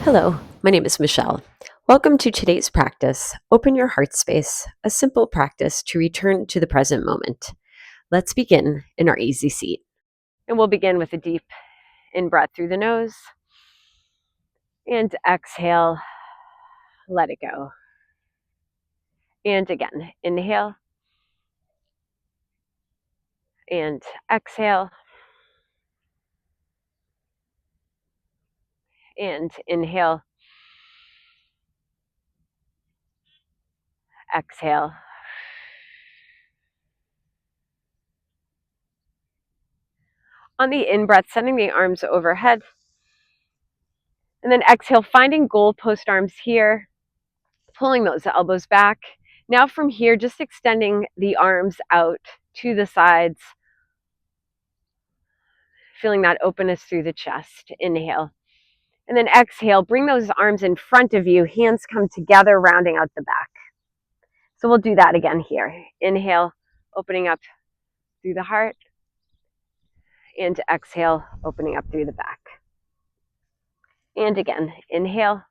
Hello, my name is Michelle. Welcome to today's practice, Open Your Heart Space, a simple practice to return to the present moment. Let's begin in our easy seat. And we'll begin with a deep in-breath through the nose. And exhale, let it go. And again, inhale. And exhale. And inhale. Exhale. On the in-breath, sending the arms overhead. And then exhale, finding goalpost arms here, pulling those elbows back. Now from here, just extending the arms out to the sides, feeling that openness through the chest. Inhale. And then exhale, bring those arms in front of you, hands come together, rounding out the back. So we'll do that again here. Inhale, opening up through the heart. And exhale, opening up through the back. And again, inhale.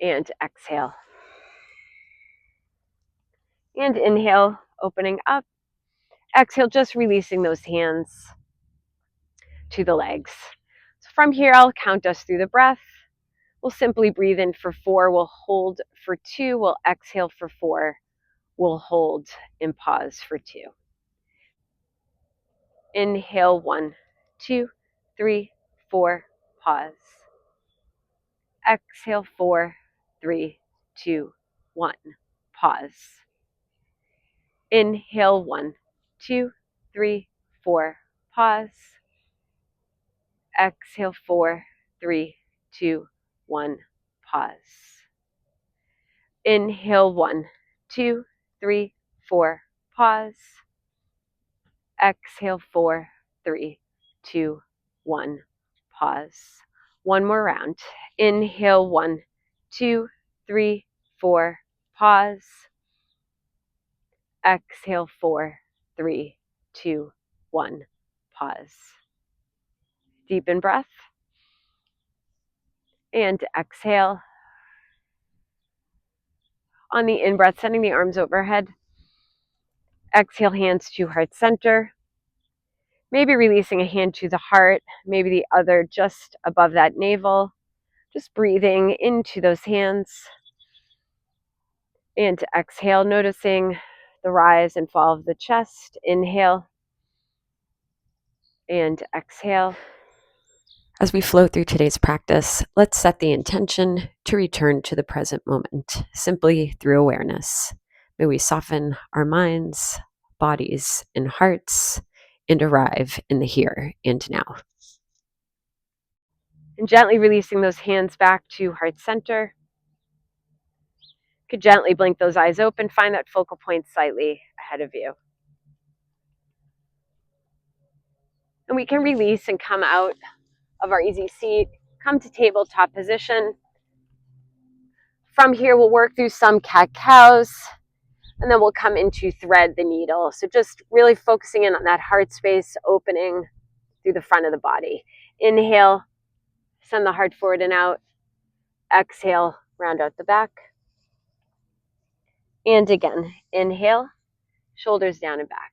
And exhale. And inhale, opening up. Exhale, just releasing those hands to the legs. So from here, I'll count us through the breath. We'll simply breathe in for 4. We'll hold for 2. We'll exhale for 4. We'll hold and pause for 2. Inhale, 1, 2, 3, 4, pause. Exhale, 4, 3, 2, 1, pause. Inhale, 1, 2, 3, 4, pause. Exhale, 4, 3, 2, 1, pause. Inhale, 1, 2, 3, 4, pause. Exhale, 4, 3, 2, 1, pause. One more round. Inhale, 1, 2, 3, 4, pause. Exhale, 4, 3, 2, 1, pause. Deepen breath. And exhale. On the in-breath, sending the arms overhead. Exhale, hands to heart center. Maybe releasing a hand to the heart, maybe the other just above that navel. Just breathing into those hands. And exhale, noticing the rise and fall of the chest. Inhale. And exhale. As we flow through today's practice, let's set the intention to return to the present moment, simply through awareness. May we soften our minds, bodies, and hearts, and arrive in the here and now. And gently releasing those hands back to heart center. You could gently blink those eyes open, find that focal point slightly ahead of you. And we can release and come out of our easy seat, come to tabletop position. From here, we'll work through some cat-cows, and then we'll come into thread the needle. So just really focusing in on that heart space, opening through the front of the body. Inhale, send the heart forward and out. Exhale, round out the back. And again, inhale, shoulders down and back.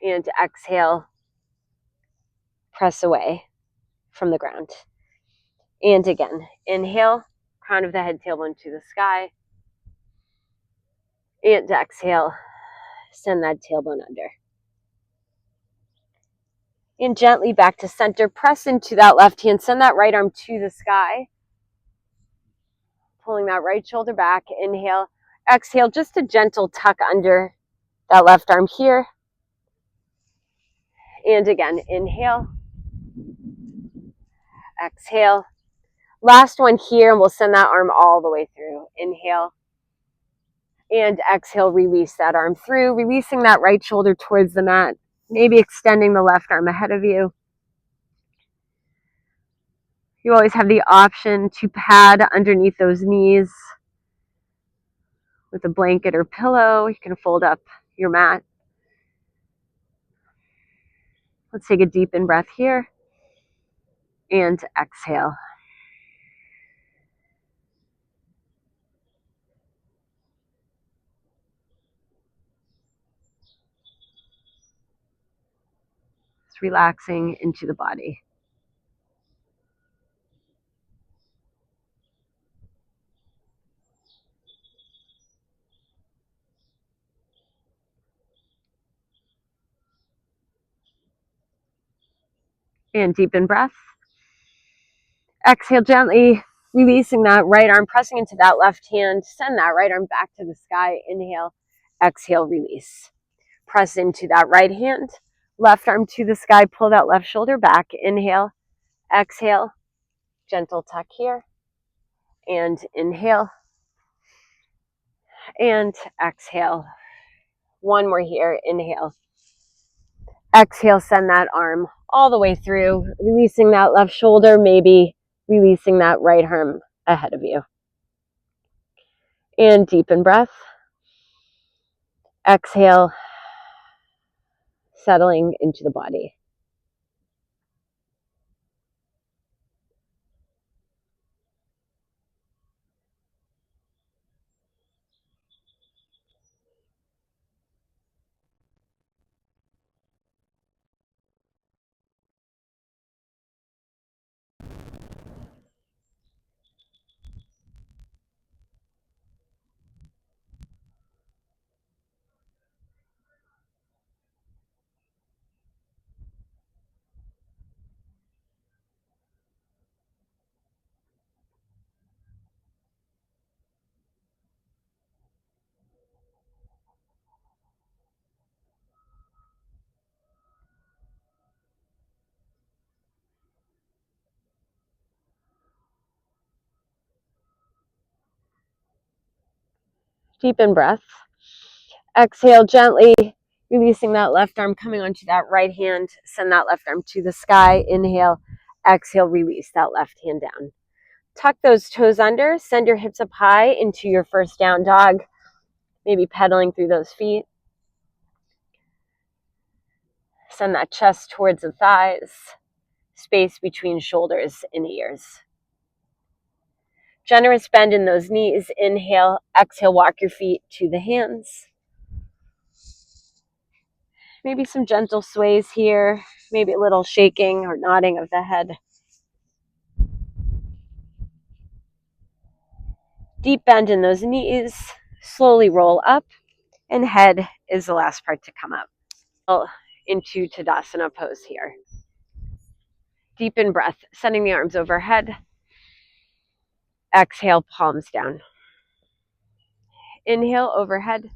And exhale, press away from the ground. And again, inhale, crown of the head, tailbone to the sky. And exhale, send that tailbone under. And gently back to center, press into that left hand, send that right arm to the sky. Pulling that right shoulder back, inhale. Exhale, just a gentle tuck under that left arm here. And again, inhale. Exhale. Last one here, and we'll send that arm all the way through. Inhale. And exhale, release that arm through, releasing that right shoulder towards the mat, maybe extending the left arm ahead of you. You always have the option to pad underneath those knees with a blanket or pillow. You can fold up your mat. Let's take a deep in breath here. And exhale. Just relaxing into the body. And deepen breath. Exhale gently, releasing that right arm, pressing into that left hand. Send that right arm back to the sky. Inhale, exhale, release. Press into that right hand, left arm to the sky, pull that left shoulder back. Inhale, exhale, gentle tuck here. And inhale, and exhale. One more here, inhale. Exhale, send that arm all the way through, releasing that left shoulder, maybe releasing that right arm ahead of you. And deepen breath. Exhale, settling into the body. Deepen breath. Exhale gently, releasing that left arm, coming onto that right hand. Send that left arm to the sky. Inhale, exhale, release that left hand down. Tuck those toes under, send your hips up high into your first down dog, maybe pedaling through those feet. Send that chest towards the thighs, space between shoulders and ears. Generous bend in those knees. Inhale, exhale, walk your feet to the hands. Maybe some gentle sways here, maybe a little shaking or nodding of the head. Deep bend in those knees, slowly roll up, and head is the last part to come up. Into Tadasana pose here. Deepen breath, sending the arms overhead. Exhale, palms down. Inhale, overhead.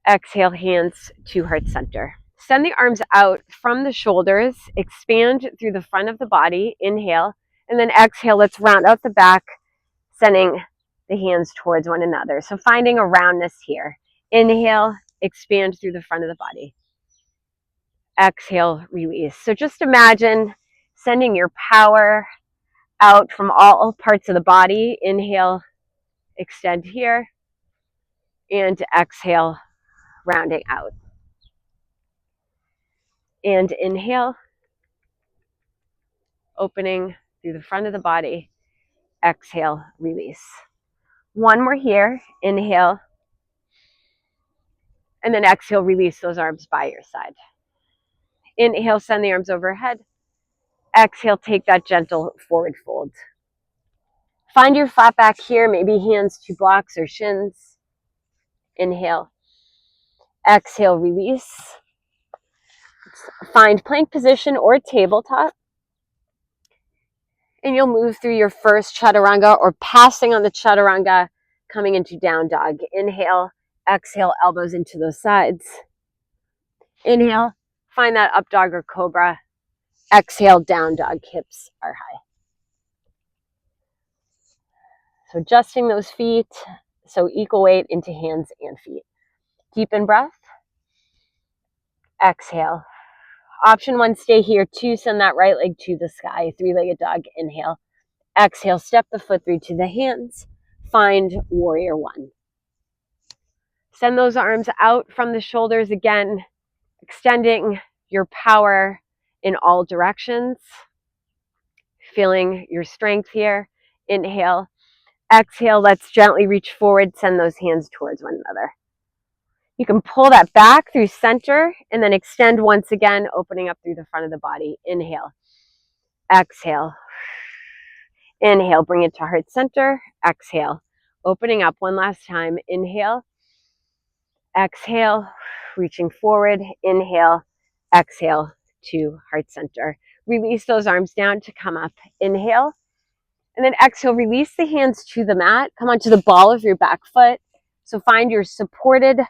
Exhale, hands to heart center. Send the arms out from the shoulders, expand through the front of the body. Inhale, and then exhale, let's round out the back, sending the hands towards one another. So finding a roundness here. Inhale, expand through the front of the body. Exhale, release. So just imagine sending your power out from all parts of the body. Inhale, extend here, and exhale, rounding out. And inhale, opening through the front of the body. Exhale, release. One more here. Inhale, and then exhale, release those arms by your side. Inhale, send the arms overhead. Exhale, take that gentle forward fold. Find your flat back here, maybe hands to blocks or shins. Inhale. Exhale, release. Find plank position or tabletop. And you'll move through your first chaturanga or passing on the chaturanga, coming into down dog. Inhale, exhale, elbows into those sides. Inhale, find that up dog or cobra. Exhale, down dog, hips are high. So adjusting those feet, so equal weight into hands and feet. Deepen breath. Exhale. Option one, stay here. Two, send that right leg to the sky. Three-legged dog, inhale. Exhale, step the foot through to the hands. Find warrior one. Send those arms out from the shoulders again, extending your power in all directions. feeling your strength here. Inhale. Exhale, let's gently reach forward, send those hands towards one another. You can pull that back through center and then extend once again, opening up through the front of the body. Inhale. Exhale. Inhale, bring it to heart center. Exhale. Opening up one last time. Inhale. Exhale. Reaching forward. Inhale. Exhale to heart center. Release those arms down to come up. Inhale. And then exhale, release the hands to the mat. Come onto the ball of your back foot. So find your supported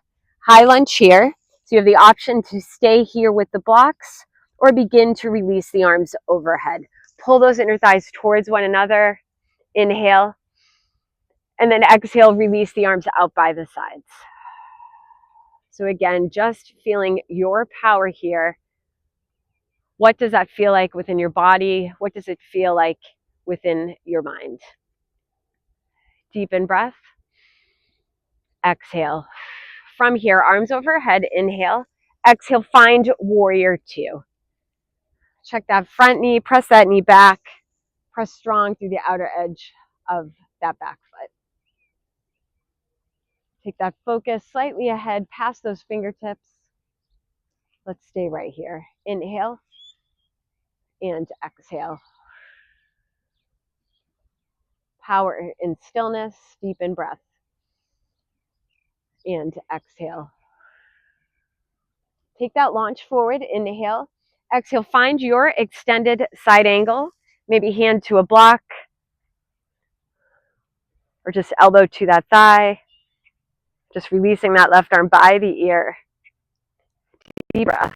high lunge here. So you have the option to stay here with the blocks or begin to release the arms overhead. Pull those inner thighs towards one another. Inhale. And then exhale, release the arms out by the sides. So again, just feeling your power here. What does that feel like within your body? What does it feel like within your mind? Deepen breath. Exhale. From here, arms overhead. Inhale. Exhale, find warrior two. Check that front knee, press that knee back. Press strong through the outer edge of that back foot. Take that focus slightly ahead, past those fingertips. Let's stay right here. Inhale and exhale. Power in stillness, deepen breath. And exhale. Take that launch forward, inhale. Exhale, find your extended side angle. Maybe hand to a block or just elbow to that thigh. Just releasing that left arm by the ear. Deep breath.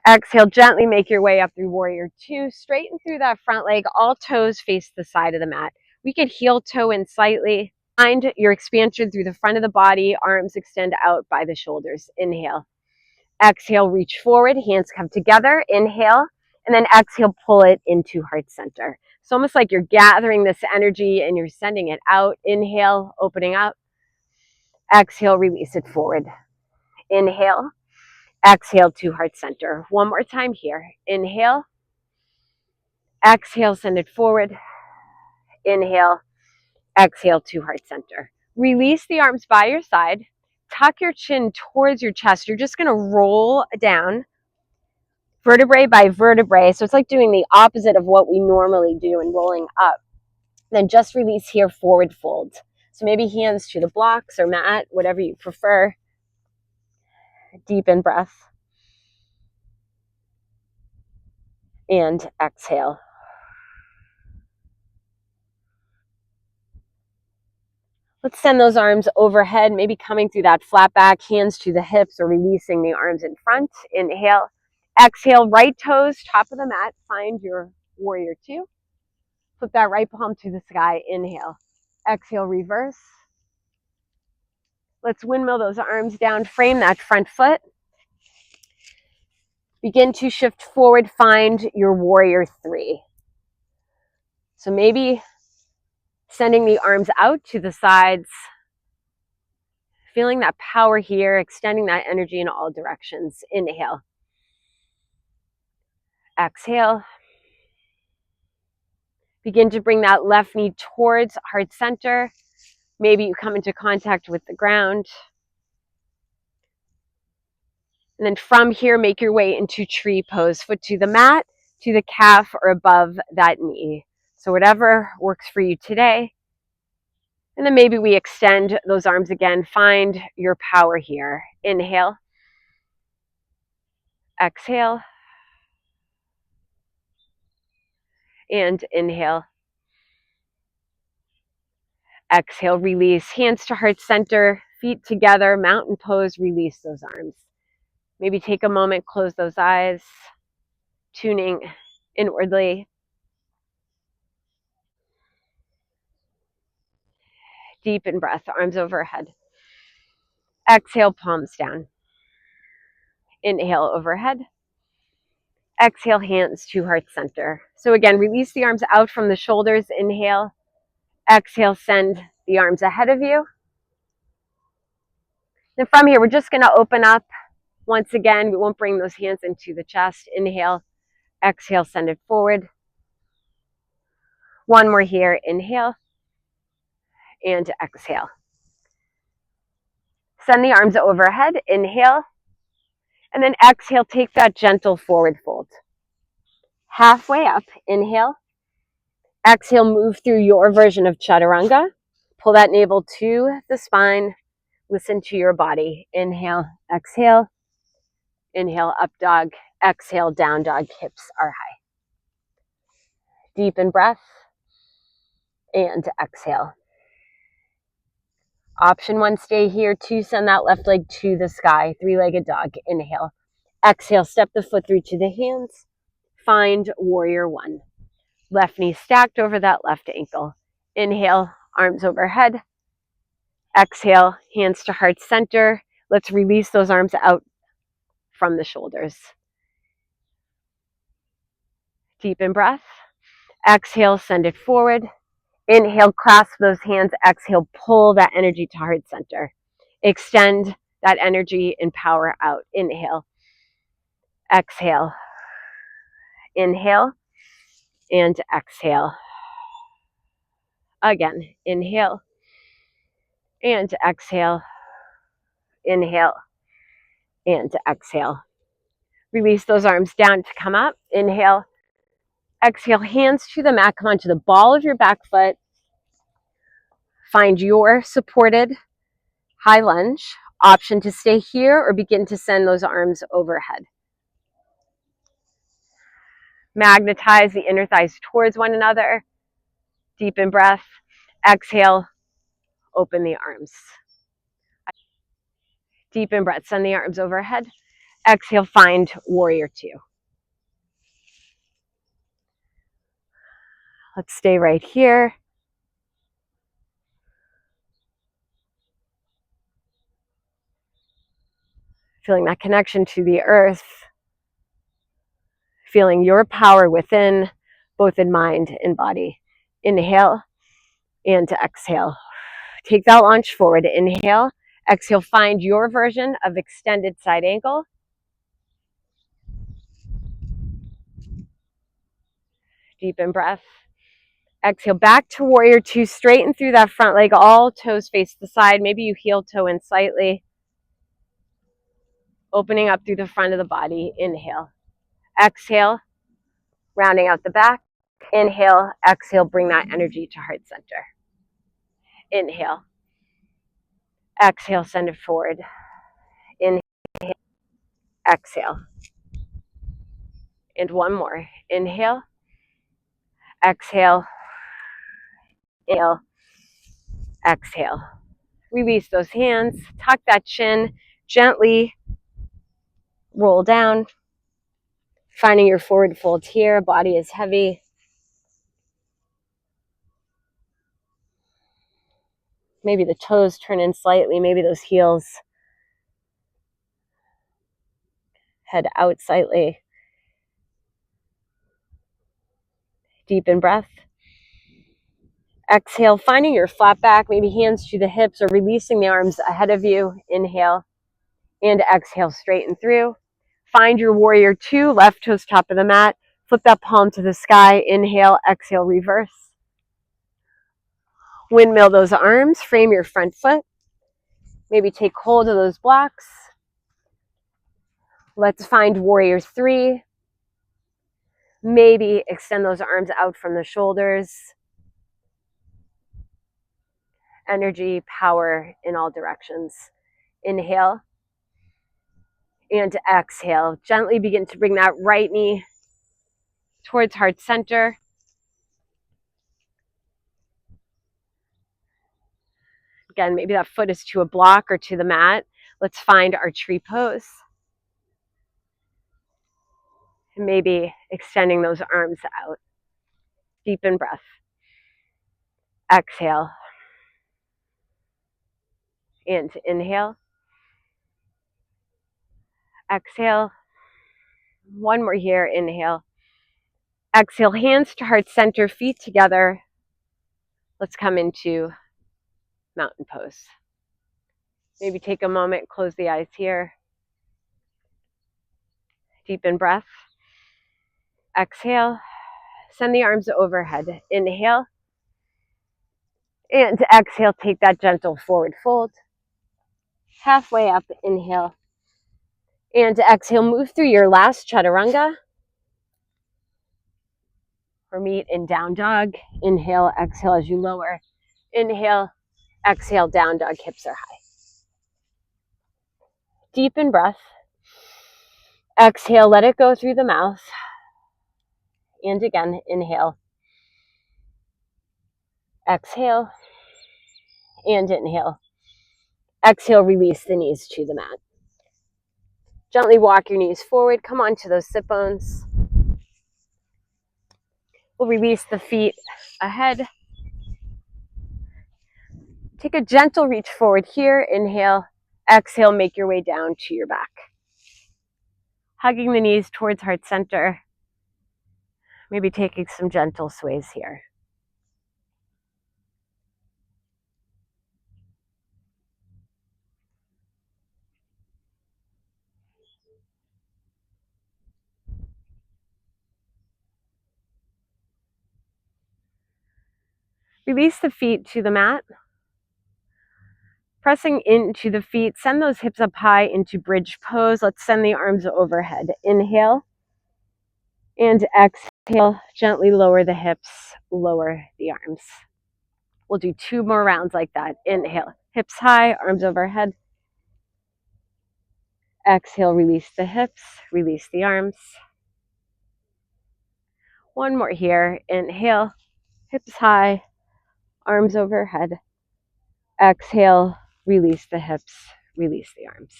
Exhale, gently make your way up through warrior two. Straighten through that front leg. All toes face the side of the mat. We could heel toe in slightly. Find your expansion through the front of the body. Arms extend out by the shoulders. Inhale. Exhale, reach forward. Hands come together. Inhale. And then exhale, pull it into heart center. It's almost like you're gathering this energy and you're sending it out. Inhale, opening up. Exhale, release it forward. Inhale. Exhale to heart center. One more time here. Inhale. Exhale, send it forward. Inhale. Exhale to heart center. Release the arms by your side. Tuck your chin towards your chest. You're just going to roll down vertebrae by vertebrae. So it's like doing the opposite of what we normally do and rolling up. Then just release here, forward fold. So maybe hands to the blocks or mat, whatever you prefer. Deepen breath. And exhale. Let's send those arms overhead, maybe coming through that flat back, hands to the hips or releasing the arms in front. Inhale. Exhale, right toes, top of the mat. Find your warrior two. Flip that right palm to the sky. Inhale. Exhale, reverse. Let's windmill those arms down. Frame that front foot. Begin to shift forward. Find your warrior three. So maybe sending the arms out to the sides. Feeling that power here, extending that energy in all directions. Inhale. Exhale. Begin to bring that left knee towards heart center. Maybe you come into contact with the ground. And then from here, make your way into tree pose. Foot to the mat, to the calf, or above that knee. So whatever works for you today. And then maybe we extend those arms again. Find your power here. Inhale. Exhale. And inhale. Exhale, release. Hands to heart center, feet together, mountain pose, release those arms. Maybe take a moment, close those eyes, tuning inwardly. Deepen breath, arms overhead. Exhale, palms down. Inhale, overhead. Exhale, hands to heart center. So again, release the arms out from the shoulders. Inhale. Exhale, send the arms ahead of you. Then from here, we're just going to open up. Once again, we won't bring those hands into the chest. Inhale. Exhale, send it forward. One more here, inhale and exhale. Send the arms overhead, inhale, and then exhale, take that gentle forward fold. Halfway up, inhale. Exhale, move through your version of chaturanga. Pull that navel to the spine. Listen to your body. Inhale, exhale. Inhale, up dog. Exhale, down dog. Hips are high. Deepen breath and exhale. Option one, stay here. Two, send that left leg to the sky. Three-legged dog. Inhale. Exhale, step the foot through to the hands. Find warrior one. Left knee stacked over that left ankle. Inhale, arms overhead. Exhale, hands to heart center. Let's release those arms out from the shoulders. Deepen breath. Exhale, send it forward. Inhale, clasp those hands. Exhale, pull that energy to heart center. Extend that energy and power out. Inhale. Exhale. Inhale and exhale. Again, inhale and exhale. Inhale and exhale. Release those arms down to come up. Inhale. Exhale, hands to the mat. Come onto the ball of your back foot. Find your supported high lunge. Option to stay here or begin to send those arms overhead. Magnetize the inner thighs towards one another. Deepen breath. Exhale, open the arms. Deepen breath, send the arms overhead. Exhale, find warrior two. Let's stay right here. Feeling that connection to the earth. Feeling your power within, both in mind and body. Inhale and exhale. Take that launch forward. Inhale. Exhale, find your version of extended side angle. Deepen breath. Exhale, back to warrior two. Straighten through that front leg. All toes face the side. Maybe you heel toe in slightly. Opening up through the front of the body. Inhale. Exhale, rounding out the back. Inhale, exhale, bring that energy to heart center. Inhale. Exhale, send it forward. Inhale. Exhale. And one more. Inhale. Exhale. Inhale. Exhale. Release those hands. Tuck that chin. Gently roll down. Finding your forward fold here. Body is heavy. Maybe the toes turn in slightly. Maybe those heels head out slightly. Deepen breath. Exhale, finding your flat back, maybe hands to the hips or releasing the arms ahead of you. Inhale and exhale, straighten through. Find your warrior two, left toes top of the mat. Flip that palm to the sky. Inhale, exhale, reverse. Windmill those arms, frame your front foot. Maybe take hold of those blocks. Let's find warrior three. Maybe extend those arms out from the shoulders. Energy, power in all directions. Inhale and exhale. Gently begin to bring that right knee towards heart center. Again, maybe that foot is to a block or to the mat. Let's find our tree pose. And maybe extending those arms out. Deepen breath. Exhale. And inhale. Exhale. One more here. Inhale. Exhale. Hands to heart center, feet together. Let's come into mountain pose. Maybe take a moment, close the eyes here. Deepen breath. Exhale. Send the arms overhead. Inhale. And exhale, take that gentle forward fold. Halfway up, inhale. And exhale, move through your last chaturanga. Or meet in down dog. Inhale, exhale as you lower. Inhale, exhale, down dog, hips are high. Deepen breath. Exhale, let it go through the mouth. And again, inhale. Exhale. And inhale. Exhale, release the knees to the mat. Gently walk your knees forward. Come onto those sit bones. We'll release the feet ahead. Take a gentle reach forward here. Inhale. Exhale, make your way down to your back. Hugging the knees towards heart center. Maybe taking some gentle sways here. Release the feet to the mat. Pressing into the feet, send those hips up high into bridge pose. Let's send the arms overhead. Inhale and exhale. Gently lower the hips, lower the arms. We'll do 2 more rounds like that. Inhale, hips high, arms overhead. Exhale, release the hips, release the arms. 1 more here. Inhale, hips high, arms overhead. Exhale, release the hips, release the arms.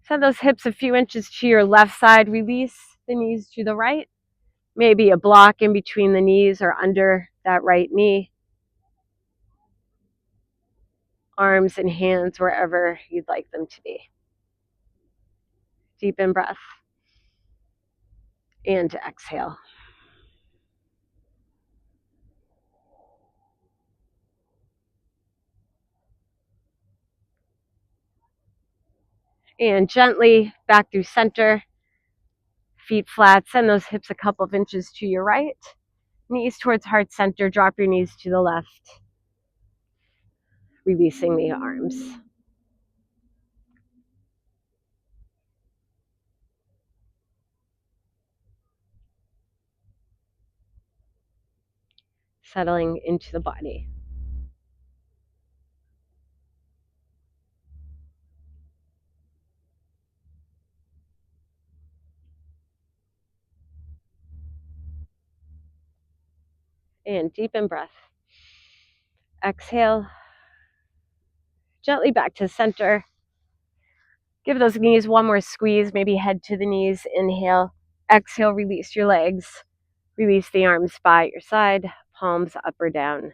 Send those hips a few inches to your left side. Release the knees to the right. Maybe a block in between the knees or under that right knee. Arms and hands wherever you'd like them to be. Deepen breath. And exhale. And gently back through center. Feet flat. Send those hips a couple of inches to your right. Knees towards heart center. Drop your knees to the left. Releasing the arms. Settling into the body. And deepen breath. Exhale. Gently back to center. Give those knees 1 more squeeze, maybe head to the knees. Inhale. Exhale, release your legs. Release the arms by your side, palms up or down.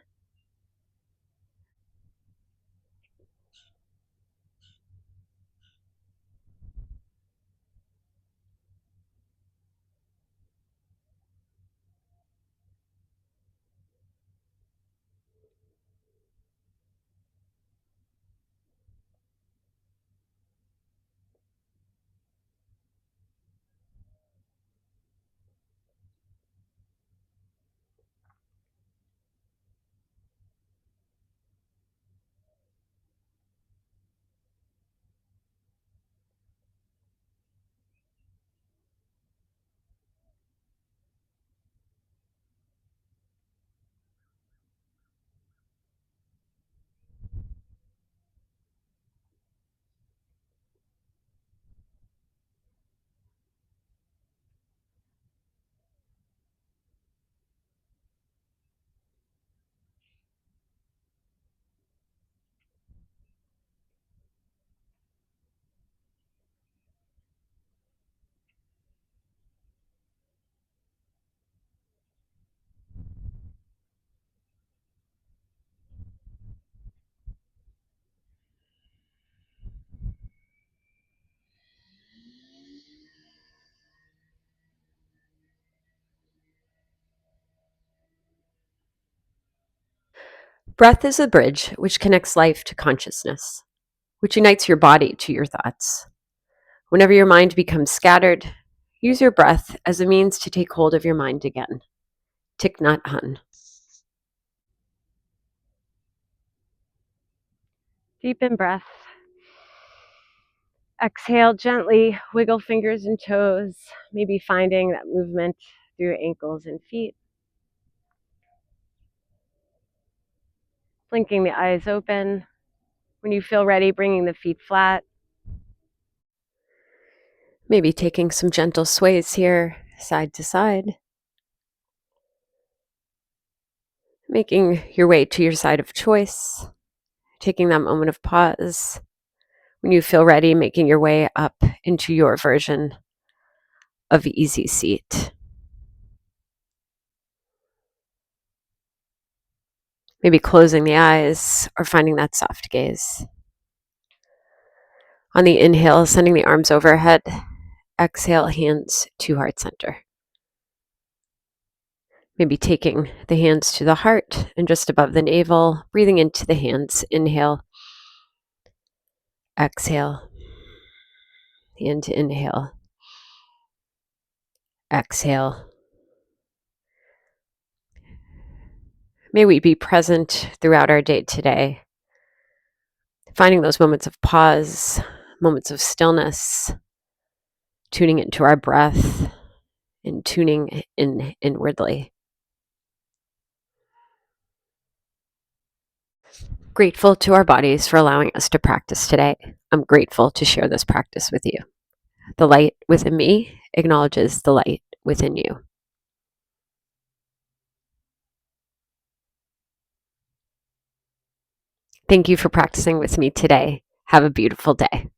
Breath is a bridge which connects life to consciousness, which unites your body to your thoughts. Whenever your mind becomes scattered, Use your breath as a means to take hold of your mind again. Thich Nhat Hanh. Deepen breath. Exhale gently, wiggle fingers and toes, maybe finding that movement through ankles and feet. Blinking the eyes open. When you feel ready, bringing the feet flat. Maybe taking some gentle sways here, side to side. Making your way to your side of choice. Taking that moment of pause. When you feel ready, making your way up into your version of easy seat. Maybe closing the eyes or finding that soft gaze. On the inhale, sending the arms overhead. Exhale, hands to heart center. Maybe taking the hands to the heart and just above the navel, breathing into the hands. Inhale, exhale, and inhale, exhale. May we be present throughout our day today, finding those moments of pause, moments of stillness, tuning into our breath and tuning in inwardly. Grateful to our bodies for allowing us to practice today. I'm grateful to share this practice with you. The light within me acknowledges the light within you. Thank you for practicing with me today. Have a beautiful day.